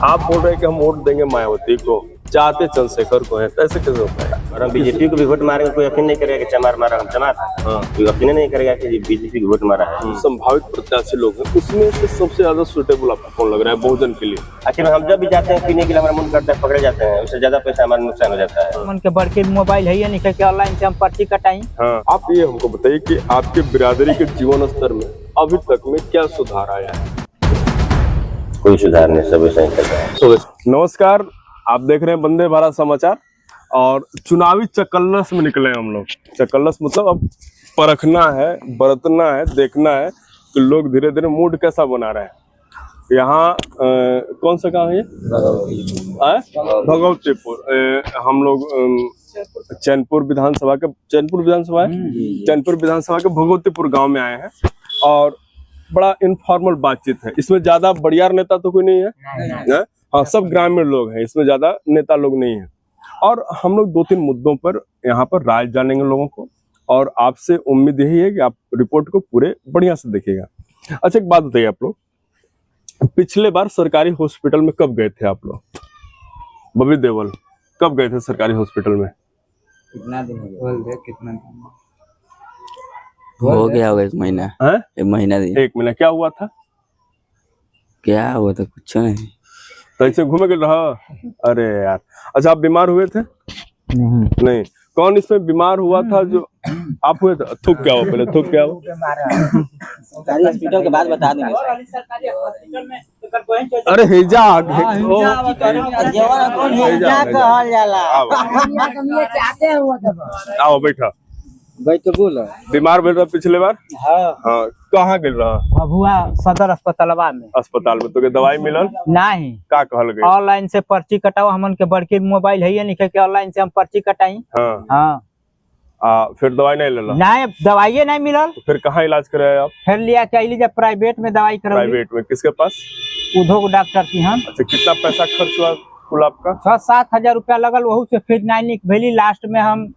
आप बोल रहे हैं कि हम वोट देंगे मायावती को, चाहते चंद्रशेखर को है, ऐसे कैसे होता है? और हम बीजेपी को भी वोट मारेंगे, कोई यकीन नहीं करेगा कि चमार मारा हम चमार। हाँ। कोई यकीन नहीं करेगा कि बीजेपी को वोट मारा है। संभावित प्रत्याशी लोग हैं, उसमें से सबसे ज्यादा सुटेबल आपको कौन लग रहा है बहुजन के लिए? आखिर हम जब भी जाते हैं पीने के लिए, हमारा मन करता है पकड़े जाते हैं, उससे ज्यादा पैसा हमारा नुकसान हो जाता है। मन के बड़के मोबाइल है नहीं कि ऑनलाइन से हम पर्ची कटाई। हाँ, आप ये हमको बताइए कि आपके बिरादरी के जीवन स्तर में अभी तक में क्या सुधार आया है? कोई सुधार नहीं, सब ऐसा ही चल रहा है। तो नमस्कार, आप देख रहे हैं वंदे भारत समाचार और चुनावी चकल्लस में निकले हम लोग। चकल्लस मतलब अब परखना है, बरतना है, देखना है कि लोग धीरे धीरे मूड कैसा बना रहे हैं। यहाँ कौन सा गाँव है? भगवतीपुर। हम लोग चैनपुर विधानसभा के भगवतीपुर गांव में आए हैं और बड़ा इनफॉर्मल बातचीत है। इसमें ज्यादा बड़ियार नेता तो कोई नहीं है, हाँ, सब ग्रामीण लोग हैं, इसमें ज्यादा नेता लोग नहीं हैं। और हम लोग 2-3 मुद्दों पर यहाँ पर राय जानेंगे लोगों को, और आपसे उम्मीद यही है कि आप रिपोर्ट को पूरे बढ़िया से देखिएगा। अच्छा, एक बात बताइए, आप लोग पिछले बार सरकारी हॉस्पिटल में कब गए थे आप लोग? बबी देवल, कब गए थे सरकारी हॉस्पिटल में? कितना दिन कितना दिन हो गया होगा एक महीना। है? एक महीना दिन। 1 महीना। क्या हुआ था? क्या हुआ था? कुछ नहीं, तो ऐसे घूमे के रहा। अरे यार, अच्छा, आप बीमार हुए थे? नहीं। कौन इसमें बीमार हुआ था? जो आप हुए थे? थूक क्या हो पहले, थूक क्या हो? सरकारी हॉस्पिटल के बाद बता देंगे। अरे हेजा आओ बैठा। भाई तो बोलो। बीमार भेल रहा पिछले बार? हाँ, कहाँ गेल रहा? बबुआ सदर अस्पतालवा में। अस्पताल में तो के दवाई मिलल नहीं, का कहल गई? ऑनलाइन से पर्ची कटाओ। हमन के बड़के मोबाइल है नहीं कि ऑनलाइन से हम पर्ची कटाई। हाँ। हाँ, फिर दवाई नहीं लेला? नहीं, दवाइये नहीं मिलल। तो फिर कहाँ इलाज कराए आप? फिर लिया चाहिए जब प्राइवेट में दवाई करा। प्राइवेट में किसके पास? उधो डॉक्टर की हम। अच्छा, कितना पैसा खर्च हुआ कुल आपका? 6-7 हजार रुपया लगल। वहू से फिर नहीं भेली। लास्ट में हम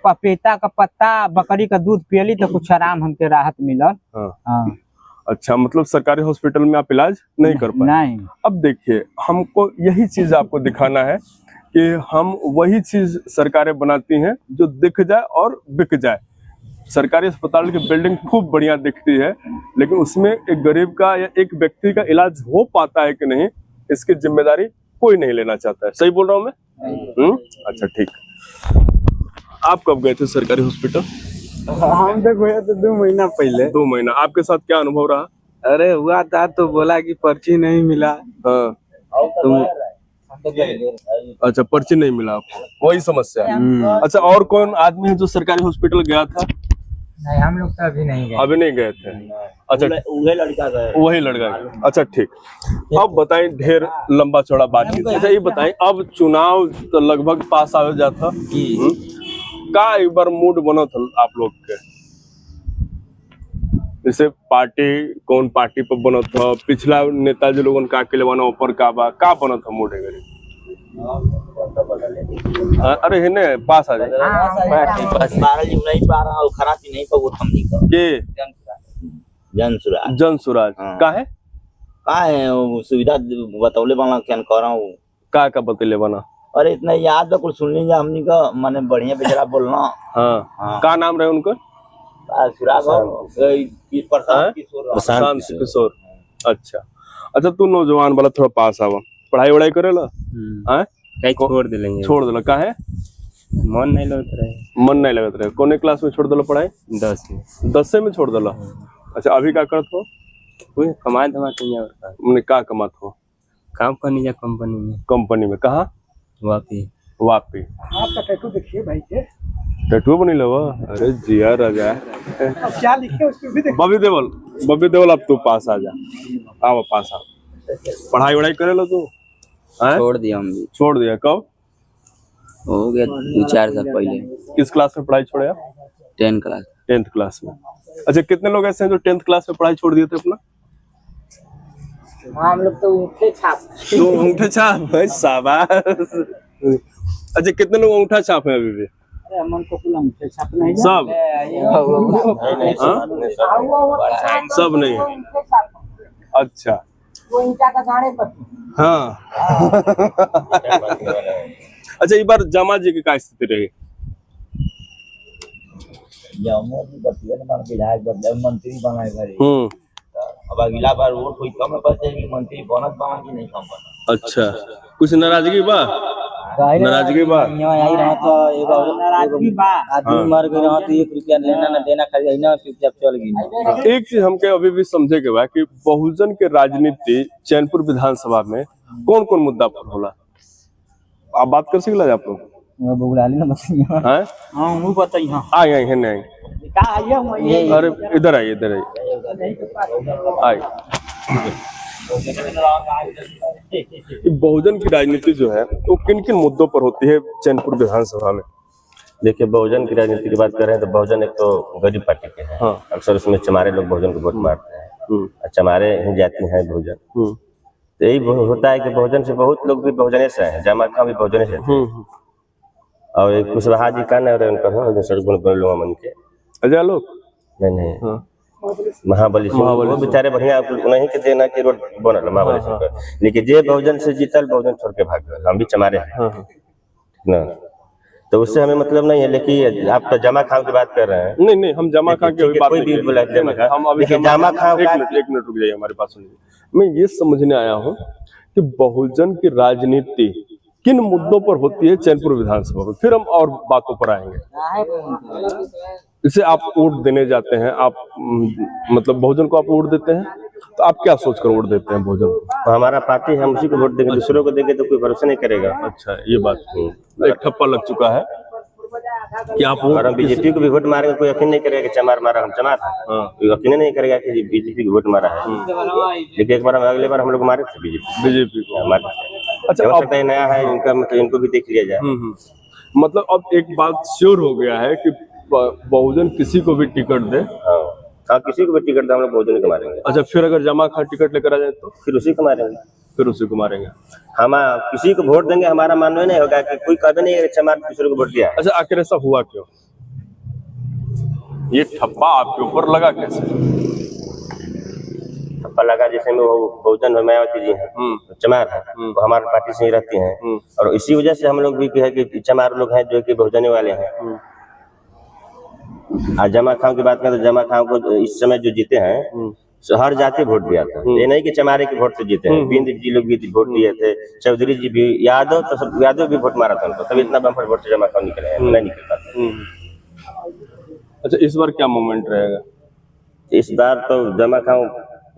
पपीता का पत्ता, बकरी का दूध पियली तो कुछ आराम हमके राहत मिलल। हाँ। अच्छा, मतलब सरकारी हॉस्पिटल में आप इलाज नहीं कर पाए? नहीं। अब देखिए, हमको यही चीज आपको दिखाना है कि हम वही चीज सरकारें बनाती हैं जो दिख जाए और बिक जाए। सरकारी अस्पताल की बिल्डिंग खूब बढ़िया दिखती है, लेकिन उसमें एक गरीब का या एक व्यक्ति का इलाज हो पाता है कि नहीं, इसकी जिम्मेदारी कोई नहीं लेना चाहता है। सही बोल रहा हूँ मैं? अच्छा, ठीक। आप कब गए थे सरकारी हॉस्पिटल? हम तो गए थे 2 महीना पहले। 2 महीना। आपके साथ क्या अनुभव रहा? अरे हुआ था तो बोला कि पर्ची नहीं मिला। हाँ। तुम अच्छा, पर्ची नहीं मिला आपको, वही समस्या है। अच्छा, और कौन आदमी है जो सरकारी हॉस्पिटल गया था? नहीं, हम लोग तो अभी नहीं गए। अभी नहीं गए थे। अच्छा, वही लड़का गए। वही लड़का गया। अच्छा, ठीक। अब बताएं, ढेर लंबा चौड़ा बातचीत। अच्छा, ये बताएं, अब चुनाव तो लगभग पास आ जाता का एक बार मूड बना था आप लोग के? जैसे पार्टी, कौन पार्टी पर बना था? पिछला नेताजी लोगन का के लिए बना, ऊपर का बना था मूड है? अरे हिने पास आ जाए। नहीं पा रहा और खराबी नहीं पा हमनी का के जन सुराज का है वो सुविधा बतौले वाला क्या कर रहा हूँ का बतले बना। अरे इतना याद है, कुछ सुन लीजिए हमनी का, माने बढ़िया बेचारा बोलना। हाँ। का नाम रहे उनका? प्रशांत किशोर। अच्छा, तू नौजवान वाला थोड़ा पास आवा, पढ़ाई वढ़ाई करेला? छोड़ दिलेंगे। छोड़ दिला का है? मन नहीं लगत रहे। कौन क्लास में छोड़ दिला पढ़ाई? 10 में। 10 में छोड़ दिला। अच्छा, अभी क्या करत हो? कोई कमाए धमाते नहीं होता। मैंने का कमात हो? काम करनी या कंपनी में। कंपनी में कहाँ? वापी। आपका टैटू देखिए भाई के। टैटू बनी लवा? अरे जिया राजा। अब क्या लिखे उसमें भी बबी देवल, अब तू पास आ जा। आओ पास आ। पढ़ाई वढ़ाई करेला तू? छोड़ दिया हम भी। छोड़ दिया? कब? हो गया 2-4 साल पहले। किस क्लास में पढ़ाई छोड़ा? 10 क्लास। 10th क्लास में। अच्छा, कितने लोग ऐसे हैं जो 10th क्लास में पढ़ाई छोड़ दिए थे अपना? हम लोग तो अंगूठे छाप। तो अंगूठा छाप है, शाबाश। अच्छा, कितने लोग अंगूठा छाप है अभी भी? मन को अंगूठे छाप नहीं सब? सब नहीं है। अच्छा, वो ईटा का गाड़े पर हाँ अच्छा इस बार जमा जी की का स्थिति रही? जमुआ जी बतिया ने मान विधायक बदल मंत्री बनाए घरे अब अगला बार वोट हुई कम बचे कि मंत्री बनत बना कि नहीं कम बना। अच्छा कुछ नाराजगी बा? नाराजगी बा? आई रहा तो नाराजगी बा। आदमी मर गई रहा तो 1 रुपया लेना ना देना खाली ना चुपचाप चल गई। एक चीज हमके अभी भी समझे के बा कि बहुजन के राजनीति चैनपुर विधानसभा में कौन कौन मुद्दा पर होला, आप बात कर सकला आप लोग? बुगलाली ना बतिया हैं? हां वो बताई हां आए आए नहीं का आइए अरे इधर आइए इधर आइए बहुजन की राजनीति जो है वो किन किन मुद्दों पर होती है चैनपुर विधानसभा में? देखिए बहुजन की राजनीति की बात कर रहे हैं तो बहुजन एक तो गरीब पार्टी के हैं। हाँ। अक्सर उसमें चमारे लोग बहुजन को वोट मारते हैं और चमारे ही जाती हैं बहुजन। तो यही होता है कि बहुजन से बहुत लोग भी बहुजन से हैं, जमा खां भी बहुजन से हैं। और एक कुशवाहा जी का ना उनका सड़क बन लूंगा मन के अजय लोग नहीं हाँ। महाबली सिंह वो बेचारे बढ़िया उन्हीं के देना कि रोड बनल महाबली सिंह पर। लेकिन जे बहुजन से जीतल बहुजन छोड़ के भाग गए, हम भी चमारे हैं ना, तो उससे हमें मतलब नहीं है। लेकिन आप तो जमा खां की बात कर रहे हैं। नहीं नहीं हम जमा खां की अभी बात कोई भी बोला जमा खां, हम अभी जमा खां एक मिनट रुक जाइए हमारे पास सुनिए। मैं ये समझने आया हूँ कि बहुजन की राजनीति किन मुद्दों पर होती है चैनपुर विधानसभा में, फिर हम और बातों पर आएंगे। इसे आप वोट देने जाते हैं, आप मतलब बहुजन को आप वोट देते हैं तो आप क्या सोचकर वोट देते हैं बहुजन को? हमारा पार्टी हम उसी को वोट देंगे, दूसरों को देंगे तो कोई भरोसा नहीं करेगा। अच्छा ये बात एक ठप्पा लग चुका है कि आप और हम बीजेपी को भी वोट मारेंगे, कोई यकीन नहीं करेगा कि चमार मारा, हम चमार हैं। कोई यकीन नहीं करेगा कि बीजेपी को वोट मारा है। लेकिन एक बार अगले बार हम लोग मारे थे बीजेपी को मारे थे। अच्छा हो सकता है नया है इनका, मतलब इनको भी देख लिया जाए। मतलब अब एक बात श्योर हो गया है कि बहुजन किसी को भी टिकट दे। हाँ किसी को भी टिकट दे हम लोग बहुजन को मारेंगे। अच्छा फिर अगर जमा खां टिकट लेकर आ जाए तो फिर उसी को मारेंगे। हम किसी को वोट देंगे, हमारा मानना नहीं होगा कि कोई कभी नहीं चमार दूसरे को वोट दिया। अच्छा आखिर ऐसा हुआ क्यों? ये ठप्पा आपके ऊपर लगा कैसे? ठप्पा लगा जैसे में वो बहुजन में मायावती जी हैं, चमार है, वो हमारे पार्टी से ही रहती हैं और इसी वजह से हम लोग भी है कि चमार लोग हैं जो कि बहुजन वाले हैं। आज जमा खां की बात करें तो जमा खां को इस समय जो जीते हैं हर जाति वोट दिया था। ये नहीं कि चमारे के वोट से जीते हैं, बिंद जी लोग भी वोट दिए थे, चौधरी जी भी, यादव तो सब यादव भी वोट मारा था उनको, तब इतना बम्पर वोट से जमा खां निकले हैं, नहीं निकल पाते। अच्छा इस बार क्या मोमेंट रहेगा? इस बार तो जमा खां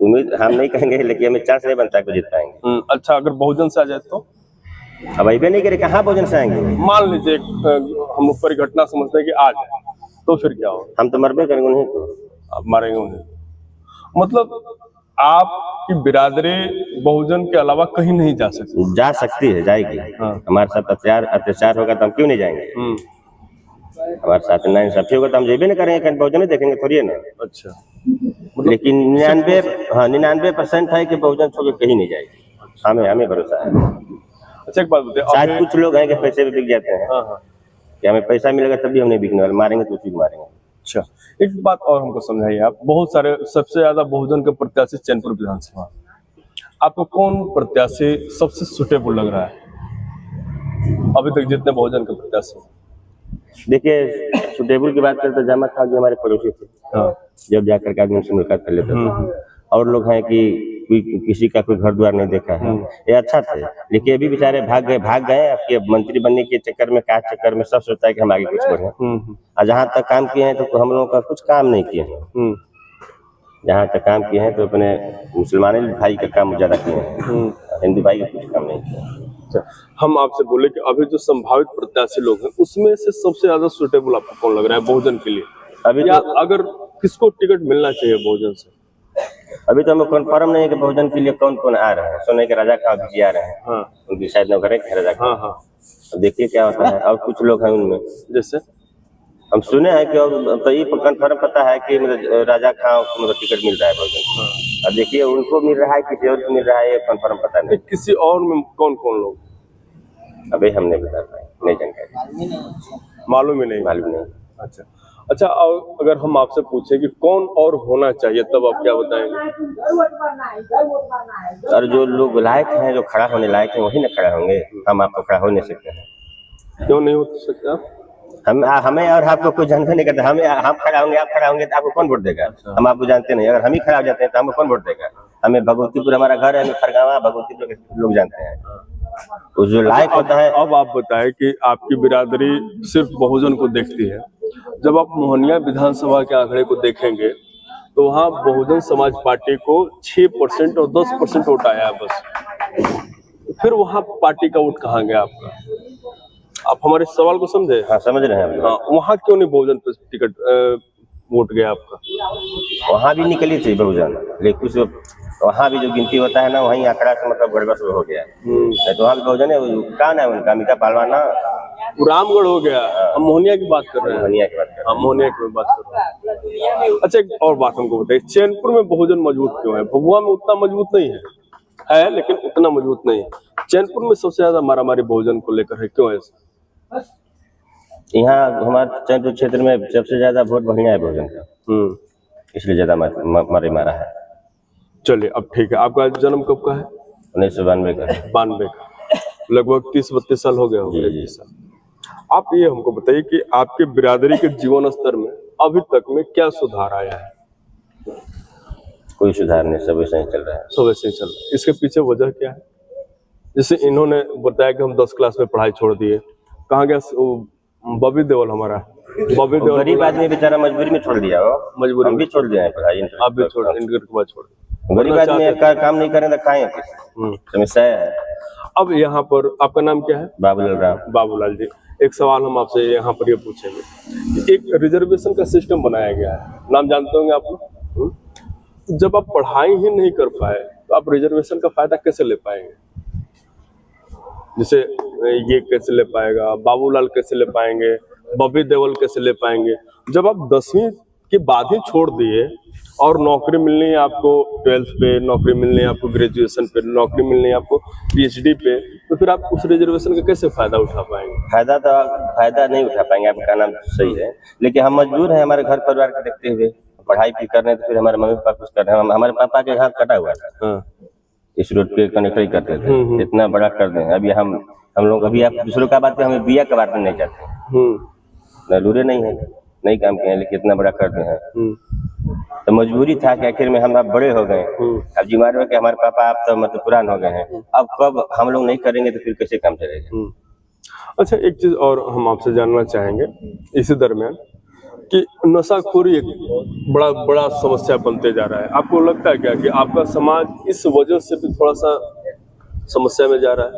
उम्मीद हम नहीं कहेंगे, लेकिन हमें चांस नहीं बनता है जीत पाएंगे। अच्छा अगर बहुजन से आ जाए तो? अब अभी नहीं करे, कहाँ बहुजन से आएंगे? मान लीजिए हम लोग परिघटना समझते हैं कि आ जाए तो फिर क्या होगा? हम तो मरबे करेंगे उन्हीं को, आप मारेंगे उन्हें। मतलब आपकी बिरादरी बहुजन के अलावा कहीं नहीं जा सकती? जा सकती है, जाएगी। हमारे साथ अत्याचार होगा तो हम क्यों नहीं जाएंगे? हमारे साथ नाइंसाफी होगा तो हम जेबे नहीं करेंगे, कहीं बहुजन देखेंगे थोड़ी है ना। अच्छा लेकिन 99% है कि बहुजन छोड़ के कहीं नहीं जाएगी, हमें भरोसा है। अच्छा एक बात बताइए, शायद कुछ लोग हैं कि पैसे भी बिक जाते हैं कि हमें पैसा मिलेगा तभी हम नहीं बिकने वाले, मारेंगे तो उसी को मारेंगे। अच्छा एक बात और हमको समझाइए आप, बहुत सारे सबसे ज्यादा बहुजन के प्रत्याशी चैनपुर विधानसभा, आपको कौन प्रत्याशी सबसे सुटेबल लग रहा है अभी तक जितने बहुजन के प्रत्याशी? देखिए सुटेबल की बात करें तो जमा खां जी हमारे पड़ोसी थे, जब जाकर के आदमी उनसे मुलाकात कर लेते थे। और लोग हैं कि किसी का कोई घर द्वार नहीं देखा है, ये अच्छा था। लेकिन अभी बेचारे भाग गए आपके मंत्री बनने के चक्कर में, क्या चक्कर में, सब सोचता है कि हम आगे कुछ बढ़े। और जहाँ तक काम किए हैं तो हम लोगों का कुछ काम नहीं किए हैं। जहाँ तक काम किए हैं तो अपने मुसलमान भाई का काम ज्यादा किए हैं, हिंदू भाई का कुछ काम नहीं किया। हम आपसे बोले कि अभी जो संभावित प्रत्याशी लोग हैं उसमें से सबसे ज्यादा सुटेबल आपको कौन लग रहा है बहुजन के लिए? अभी या अगर किसको टिकट मिलना चाहिए बहुजन से? अभी तो हमें कन्फर्म नहीं है कि बहुजन के लिए कौन कौन आ रहे हैं। सुने के राजा खां जी आ रहे हैं, उनकी शायद नौकरी है राजा खां। अब देखिए क्या होता है। और कुछ लोग हैं उनमें, जैसे हम सुने हैं कि तो ये कन्फर्म पता है कि मतलब राजा खां को मतलब टिकट मिल रहा है बहुजन। अब देखिए उनको मिल रहा है, किसी और को मिल रहा है, ये कन्फर्म पता नहीं। किसी और में कौन कौन लोग? अभी हम नहीं बता पाए, नहीं जानकारी, मालूम ही नहीं। मालूम नहीं। अच्छा अच्छा, और अगर हम आपसे पूछे कि कौन और होना चाहिए, तब आप क्या बताएंगे? और जो लोग लायक हैं, जो खड़ा होने लायक हैं, वही ना खड़ा होंगे। हम आपको खड़ा हो नहीं सकते हैं। क्यों नहीं हो सकते आप? हमें और आपको कोई जानते नहीं करता। हम खड़ा होंगे, आप खड़ा होंगे तो आपको कौन वोट देगा? हम आपको जानते नहीं। अगर हम ही खड़ा हो जाते हैं तो हमको कौन वोट देगा? हमें भगवतीपुर हमारा घर है, हमें खरगावा भगवतीपुर के लोग जानते हैं। तो जो लायक होता है। अब आप बताएं कि आपकी बिरादरी सिर्फ बहुजन को देखती है। जब आप मोहनिया विधानसभा के आंकड़े को देखेंगे तो वहाँ बहुजन समाज पार्टी को 6% और 10% वोट आया है बस। फिर वहाँ पार्टी का वोट कहाँ गया आपका? आप हमारे सवाल को समझे? हाँ, समझ रहे हैं हम। हाँ, वहाँ क्यों नहीं बहुजन पे टिकट वोट गया आपका? वहाँ भी निकली थी बहुजन, लेकिन कुछ वहाँ भी जो गिनती होता है ना, वहीं आंकड़ा से मतलब गड़बड़ हो गया। नहीं तो वहाँ भी बहुजन है। कौन है उनका? अमिका पालवा ना, रामगढ़ हो गया। हम मोहनिया की बात कर रहे हैं। मोहनिया की बात कर रहे हैं। हम मोहनिया की बात कर रहे हैं। अच्छा, एक और बात हमको बताइए, चैनपुर में बहुजन मजबूत क्यों है? भभुआ में उतना मजबूत नहीं है, लेकिन उतना मजबूत नहीं है। चैनपुर में सबसे ज्यादा मारामारी बहुजन को लेकर है, क्यों है ऐसा? यहाँ हमारे चैनपुर क्षेत्र में सबसे ज्यादा वोट बढ़िया है बहुजन का, इसलिए ज्यादा मारा है। चलिए, अब ठीक है। आपका जन्म कब का है? 1992 का। 92 का। लगभग 30-32 साल हो गया होगा। जी। आप ये हमको बताइए कि आपके बिरादरी के जीवन स्तर में अभी तक में क्या सुधार आया है? कोई सुधार नहीं, सब वैसे ही चल रहा है। सब ऐसे ही चल रहा है। इसके पीछे वजह क्या है? जैसे इन्होंने बताया कि हम 10 क्लास में पढ़ाई छोड़ दिए, कहाँ गया बॉबी देओल? हमारा बॉबी देओल गरीब आदमी बेचारा मजबूरी में छोड़ दिया। वो मजबूरी हम भी छोड़ दिया है पढ़ाई। आप भी छोड़, इंटर के बाद छोड़। गरीब आदमी काम नहीं करें तो खाएं कैसे? समस्या है। अब यहाँ पर आपका नाम क्या है? बाबूलाल राम। बाबूलाल जी, एक सवाल हम आपसे यहाँ पर ये पूछेंगे। एक रिजर्वेशन का सिस्टम बनाया गया है, नाम जानते होंगे आप लोग। जब आप पढ़ाई ही नहीं कर पाए तो आप रिजर्वेशन का फायदा कैसे ले पाएंगे? जैसे ये कैसे ले पाएगा, बाबूलाल कैसे ले पाएंगे, बॉबी देओल कैसे ले पाएंगे? जब आप 10वीं के बाद ही छोड़ दिए और नौकरी मिलनी है आपको 12th पे, नौकरी मिलनी है आपको ग्रेजुएशन पे, नौकरी मिलनी है आपको PhD पे, तो फिर आप उस रिजर्वेशन का कैसे फायदा उठा पाएंगे? फायदा नहीं उठा पाएंगे। आपका नाम सही है, लेकिन हम मजबूर हैं हमारे घर परिवार को देखते हुए। पढ़ाई भी कर रहे हैं तो फिर हमारे मम्मी पापा कुछ कर रहे हैं। हमारे पापा के हाथ कटा हुआ था, इस रोड पे कनेक्टर ही करते थे। इतना बड़ा कर दें। अभी हम लोग अभी आप दूसरों का बात पे हमें बिया का बात नहीं चाहते। लूरे नहीं है, नहीं काम किए, लेकिन इतना बड़ा कर दे हैं। तो मजबूरी था कि आखिर में हम आप बड़े हो गए। अब जिम्मेदारी है कि हमारे पापा आप तो मतलब पुरान हो गए हैं, अब कब हम लोग नहीं करेंगे तो फिर कैसे काम चलेगा? अच्छा, एक चीज और हम आपसे जानना चाहेंगे इसी दरमियान कि नशाखोरी एक बड़ा समस्या बनते जा रहा है। आपको लगता है क्या कि आपका समाज इस वजह से भी थोड़ा सा समस्या में जा रहा है?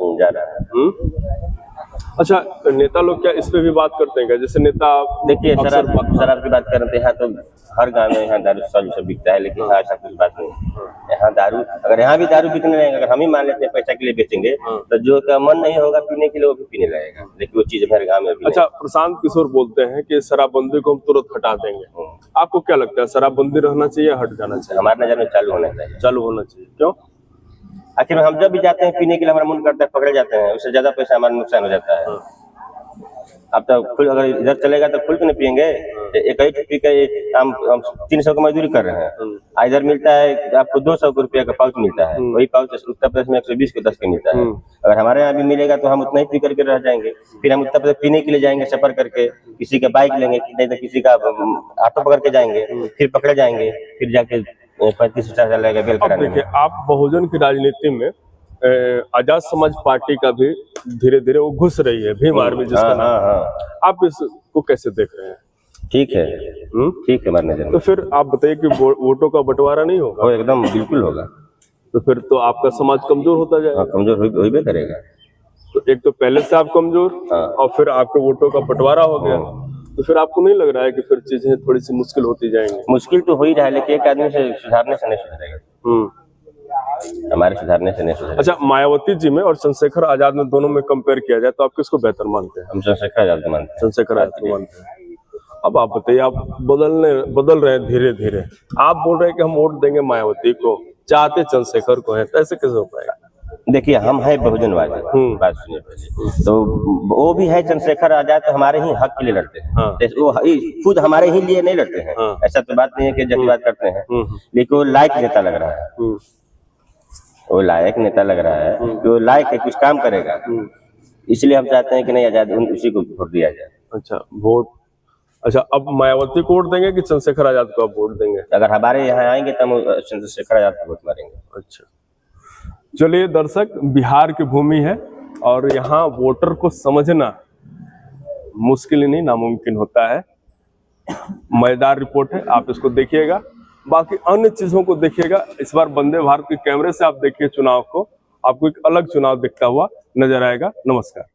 अच्छा, नेता लोग क्या इस पे भी बात करते हैं क्या? जैसे नेता देखिए, शराब की बात करते हैं तो हर गांव में यहाँ दारू सब बिकता है, लेकिन हाँ ऐसा कुछ बात नहीं। यहाँ दारू, अगर यहाँ भी दारू बिकने लगेगा, अगर हम ही मान लेते हैं पैसा के लिए बेचेंगे, तो जो का मन नहीं होगा पीने के लिए वो भी पीने लगेगा, लेकिन वो चीज हमारे गाँव में भी। अच्छा, प्रशांत किशोर बोलते हैं कि शराबबंदी को हम तुरंत हटा देंगे। आपको क्या लगता है, शराबबंदी रहना चाहिए, हट जाना चाहिए? हमारे नजर में चालू होना चाहिए। क्यों? आखिर हम जब भी जाते हैं पीने के लिए, हमारा मन करता है, पकड़े जाते हैं, उससे ज्यादा पैसा हमारा नुकसान हो जाता है। अब तो खुद अगर इधर चलेगा तो खुल के नहीं पियेंगे। एक ही पी के हम 300 की मजदूरी कर रहे हैं, इधर मिलता है आपको 200 रुपया का पाउच मिलता है। वही पाउच उत्तर प्रदेश में 120 के 10 के मिलता है। अगर हमारे यहाँ भी मिलेगा तो हम उतना ही पी करके रह जाएंगे। फिर हम उत्तर प्रदेश पीने के लिए जाएंगे, सफर करके, किसी का बाइक लेंगे, नहीं तो किसी का ऑटो पकड़ के जाएंगे, फिर पकड़े जाएंगे, फिर जाके 35-50 हजार लगेगा बेल कराने में। देखिए, आप बहुजन की राजनीति में आजाद समाज पार्टी का भी धीरे धीरे वो घुस रही है, भीम आर्मी जिसका नाम। आप इसको कैसे देख रहे हैं? ठीक है, ठीक है हमारे नजर में। तो फिर आप बताइए कि वोटों का बंटवारा नहीं होगा? वो एकदम बिल्कुल होगा। तो फिर तो आपका समाज कमजोर होता जाएगा। कमजोर हो भी करेगा। तो एक तो पहले से आप कमजोर, और फिर आपके वोटों का बंटवारा हो गया, तो फिर आपको नहीं लग रहा है कि फिर चीजें थोड़ी सी मुश्किल होती जाएंगी? मुश्किल तो हो ही रहा है, लेकिन एक आदमी से सुधारने से नहीं सुधरेगा। हमारे सुधारने से नहीं सुधरेगा। अच्छा, मायावती जी में और चंद्रशेखर आजाद में, दोनों में कंपेयर किया जाए तो आप किसको बेहतर मानते हैं? हम चंद्रशेखर आजाद को मानते हैं। चंद्रशेखर आजाद को मानते हैं। अब आप बताइए, आप बदल रहे हैं धीरे धीरे। आप बोल रहे हैं कि हम वोट देंगे मायावती को, चाहते चंद्रशेखर को है, तो ऐसे कैसे हो पाएगा? देखिए हम है बहुजनवादी, बात सुनिए पहले। तो वो भी है चंद्रशेखर आजाद, तो हमारे ही हक के लिए लड़ते हैं। हाँ। तो वो खुद हमारे ही लिए नहीं लड़ते हैं। हाँ। ऐसा तो बात नहीं है कि जातिवाद करते हैं, लेकिन वो लायक नेता लग रहा है। वो लायक नेता लग रहा है कि वो लायक है, कुछ काम करेगा, इसलिए हम चाहते हैं कि नहीं आजाद उसी को वोट दिया जाए। अच्छा वोट, अच्छा अब मायावती को वोट देंगे कि चंद्रशेखर आजाद को आप वोट देंगे? अगर हमारे यहाँ आएंगे तो हम चंद्रशेखर आजाद को वोट मारेंगे। अच्छा चलिए दर्शक, बिहार की भूमि है और यहाँ वोटर को समझना मुश्किल ही नहीं नामुमकिन होता है। मजेदार रिपोर्ट है, आप इसको देखिएगा, बाकी अन्य चीजों को देखिएगा। इस बार वंदे भारत के कैमरे से आप देखिए चुनाव को, आपको एक अलग चुनाव दिखता हुआ नजर आएगा। नमस्कार।